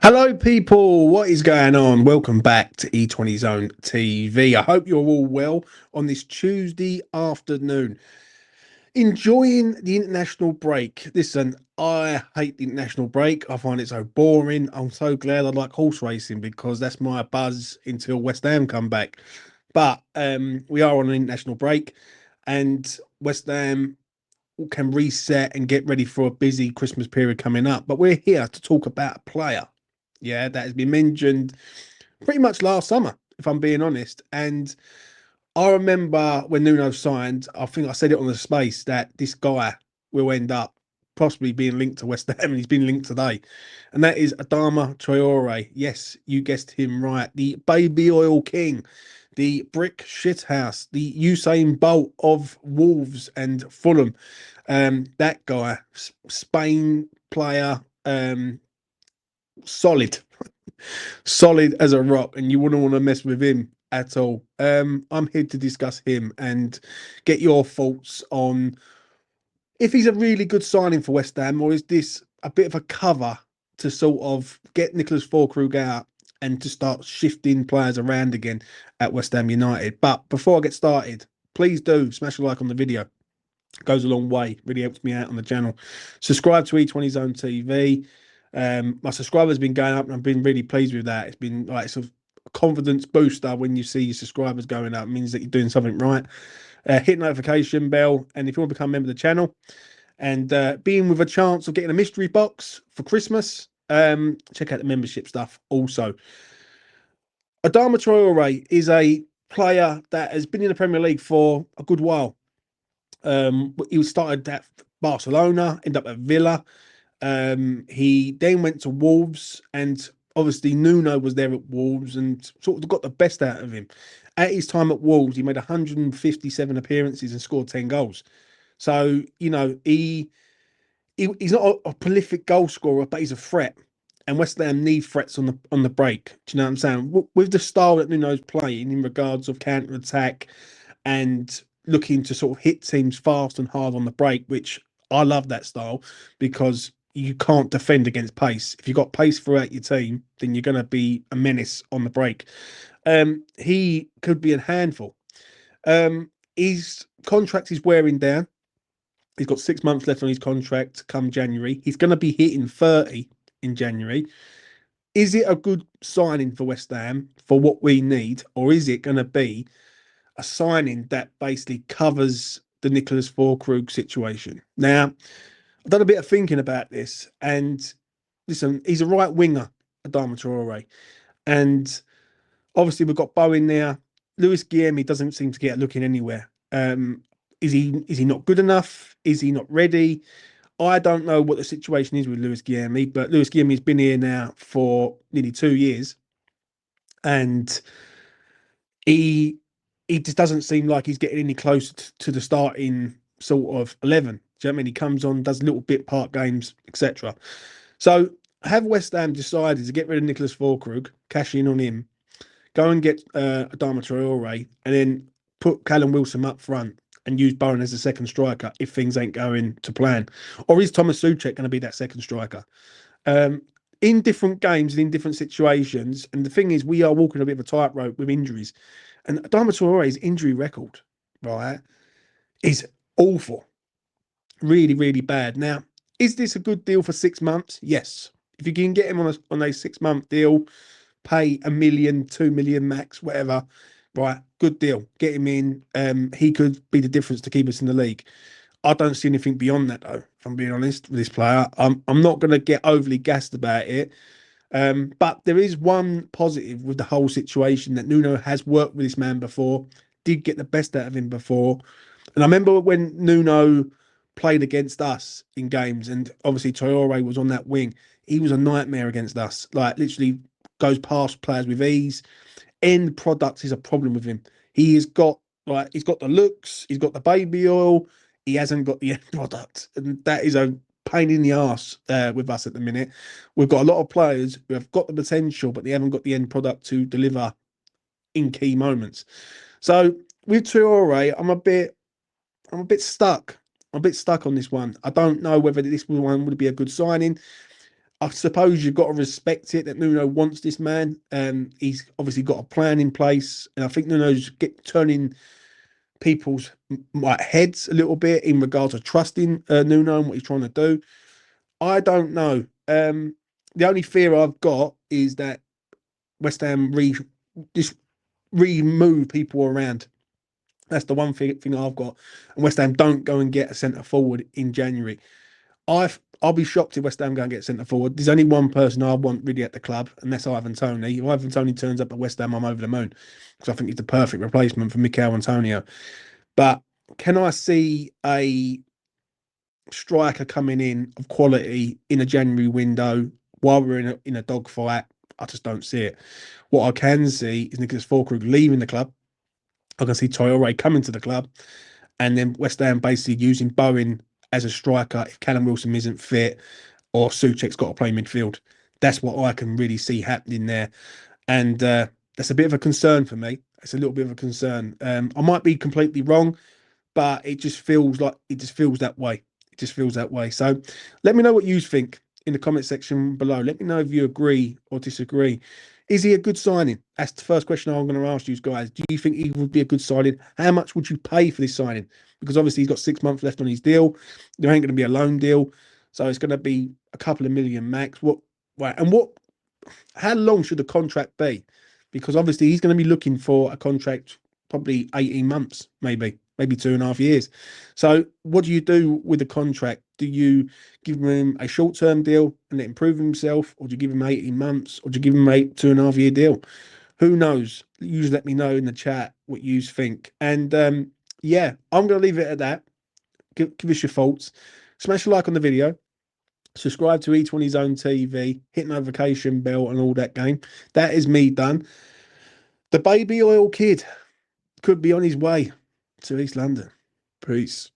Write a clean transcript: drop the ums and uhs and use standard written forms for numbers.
Hello, people. What is going on? Welcome back to E20 Zone TV. I hope you're all well on this Tuesday afternoon. Enjoying the international break. Listen, I hate the international break. I find it so boring. I'm so glad I like horse racing because that's my buzz until West Ham come back. But we are on an international break, and West Ham can reset and get ready for a busy Christmas period coming up. But we're here to talk about a player, yeah, that has been mentioned pretty much last summer, if I'm being honest. And I remember when Nuno signed, I think I said it on the space that this guy will end up possibly being linked to West Ham, and he's been linked today. And that is Adama Traore. Yes, you guessed him right. The baby oil king, the brick shithouse, the Usain Bolt of Wolves and Fulham. That guy, Spain player, solid, solid as a rock, and you wouldn't want to mess with him at all. I'm here to discuss him and get your thoughts on if he's a really good signing for West Ham, or is this a bit of a cover to sort of get Nicholas Füllkrug out and to start shifting players around again at West Ham United. But before I get started, please do smash a like on the video. It goes a long way, really helps me out on the channel. Subscribe to E20 Zone TV. My subscribers been going up, and I've been really pleased with that. It's been like sort of a confidence booster when you see your subscribers going up. It means that you're doing something right. Hit notification bell, and if you want to become a member of the channel and being with a chance of getting a mystery box for Christmas, check out the membership stuff also. Adama Traore is a player that has been in the Premier League for a good while. He started at Barcelona, ended up at Villa. He then went to Wolves, and obviously Nuno was there at Wolves and sort of got the best out of him. At his time at Wolves, he made 157 appearances and scored 10 goals. So, you know, he's not a prolific goal scorer, but he's a threat. And West Ham need threats on the break. Do you know what I'm saying? With the style that Nuno's playing in regards of counter attack and looking to sort of hit teams fast and hard on the break, which I love that style because you can't defend against pace. If you've got pace throughout your team, then you're going to be a menace on the break. He could be a handful. His contract is wearing down. He's got 6 months left on his contract come January. He's going to be hitting 30 in January. Is it a good signing for West Ham for what we need, or is it going to be a signing that basically covers the Nicholas Füllkrug situation? Now, I've done a bit of thinking about this, and listen, he's a right winger, Adama Traore, and obviously we've got Bowen there. Lewis Guilherme doesn't seem to get looking anywhere. Is he not good enough? Is he not ready? I don't know what the situation is with Lewis Guilherme, but Lewis Guilherme's been here now for nearly 2 years, and he he just doesn't seem like he's getting any closer to the starting sort of 11. Do you know what I mean? He comes on, does little bit part games, etc. So have West Ham decided to get rid of Nicholas Füllkrug, cash in on him, go and get Adama Traore, and then put Callum Wilson up front and use Bowen as a second striker if things ain't going to plan? Or is Thomas Souček going to be that second striker? In different games and in different situations. And the thing is, we are walking a bit of a tightrope with injuries. And Adama Traore's injury record, right, is awful. Really, really bad. Now, is this a good deal for 6 months? Yes. If you can get him on a 6 month deal, pay 1 million, 2 million max, whatever, right, good deal. Get him in. He could be the difference to keep us in the league. I don't see anything beyond that, though, if I'm being honest with this player. I'm not going to get overly gassed about it. But there is one positive with the whole situation, that Nuno has worked with this man before, did get the best out of him before. And I remember when Nuno played against us in games, and obviously Traore was on that wing, he was a nightmare against us. Like, literally goes past players with ease. End product is a problem with him. He's got the looks, he's got the baby oil, he hasn't got the end product, and that is a pain in the arse with us at the minute. We've got a lot of players who have got the potential, but they haven't got the end product to deliver in key moments. So with Traore, I'm a bit stuck. I'm a bit stuck on this one. I don't know whether this one would be a good signing. I suppose you've got to respect it that Nuno wants this man. He's obviously got a plan in place, and I think Nuno's turning people's like heads a little bit in regards to trusting Nuno and what he's trying to do. I don't know. The only fear I've got is that West Ham just remove people around. That's the one thing I've got. And West Ham don't go and get a centre forward in January. I'll be shocked if West Ham go and get centre forward. There's only one person I want really at the club, and that's Ivan Toney. If Ivan Toney turns up at West Ham, I'm over the moon because I think he's the perfect replacement for Mikel Antonio. But can I see a striker coming in of quality in a January window while we're in a dogfight? I just don't see it. What I can see is Nicholas Füllkrug leaving the club. I can see Traore coming to the club, and then West Ham basically using Bowen as a striker if Callum Wilson isn't fit or Souček's got to play midfield. That's what I can really see happening there, and that's a bit of a concern for me. It's a little bit of a concern. I might be completely wrong, but it just feels that way. It just feels that way. So let me know what you think in the comment section below. Let me know if you agree or disagree. Is he a good signing? That's the first question I'm going to ask you guys. Do you think he would be a good signing? How much would you pay for this signing? Because obviously he's got 6 months left on his deal. There ain't going to be a loan deal. So it's going to be a couple of million max. How long should the contract be? Because obviously he's going to be looking for a contract probably 18 months, maybe 2.5 years. So what do you do with the contract? Do you give him a short-term deal and let him prove himself, or do you give him 18 months, or do you give him a 2.5 year deal? Who knows? You just let me know in the chat what you think. And yeah, I'm going to leave it at that. Give us your thoughts. Smash a like on the video. Subscribe to Each One His Own TV. Hit notification bell and all that game. That is me done. The baby oil kid could be on his way to East London. Peace.